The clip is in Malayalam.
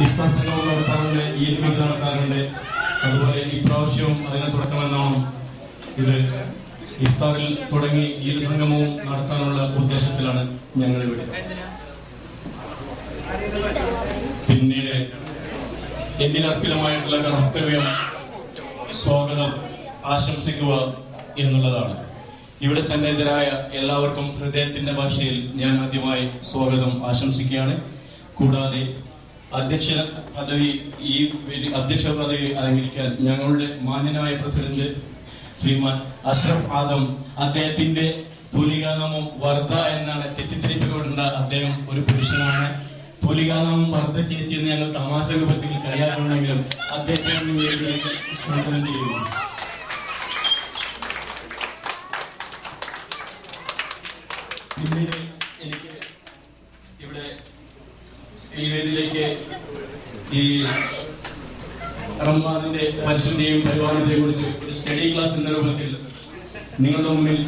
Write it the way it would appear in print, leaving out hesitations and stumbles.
ഇഫ്താർ സംഗമം നടത്താറുണ്ട്, ഈദ് മിലാദ് നടത്താറുണ്ട്. അതുപോലെ ഇപ്രാവശ്യവും അതിനെ തുടക്കമെന്നാണ് ഇത് ഇഫ്താറിൽ തുടങ്ങി ഈദ് സംഗമവും നടത്താനുള്ള ഉദ്ദേശത്തിലാണ് ഞങ്ങൾ ഇവിടെ. പിന്നീട് എന്തിനർപ്പിതമായിട്ടുള്ള കർത്തവ്യം സ്വാഗതം ആശംസിക്കുക എന്നുള്ളതാണ്. ഇവിടെ സന്നിഹിതരായ എല്ലാവർക്കും ഹൃദയത്തിന്റെ ഭാഷയിൽ ഞാൻ ആദ്യമായി സ്വാഗതം ആശംസിക്കുകയാണ്. കൂടാതെ അധ്യക്ഷ പദവി അലങ്കരിക്കാൻ ഞങ്ങളുടെ മാന്യനായ പ്രസിഡന്റ് ശ്രീമാൻ അഷ്റഫ് ആദം, അദ്ദേഹത്തിന്റെ തൂലികാനാമം വർദ്ധ എന്നാണ്, തെറ്റിദ്ധരിപ്പിക്കപ്പെടേണ്ട. അദ്ദേഹം ഒരു പുരുഷനാണ്. തൂലികാനാമം വർദ്ധ ചേച്ചി എന്ന് ഞങ്ങൾ തമാശ രൂപത്തിൽ കളിയാക്കുന്നുണ്ടെങ്കിലും അദ്ദേഹത്തെ സ്വാഗതം ചെയ്യുന്നു. പിന്നീട് എനിക്ക് ഇവിടെ ഈ വേദിയിലേക്ക് ഈ റമദാനിന്റെ പരിശുദ്ധിയും പരിപാലനത്തെയും കുറിച്ച് ഒരു സ്റ്റഡി ക്ലാസ് എന്ന രൂപത്തിൽ നിങ്ങളുടെ മുന്നിൽ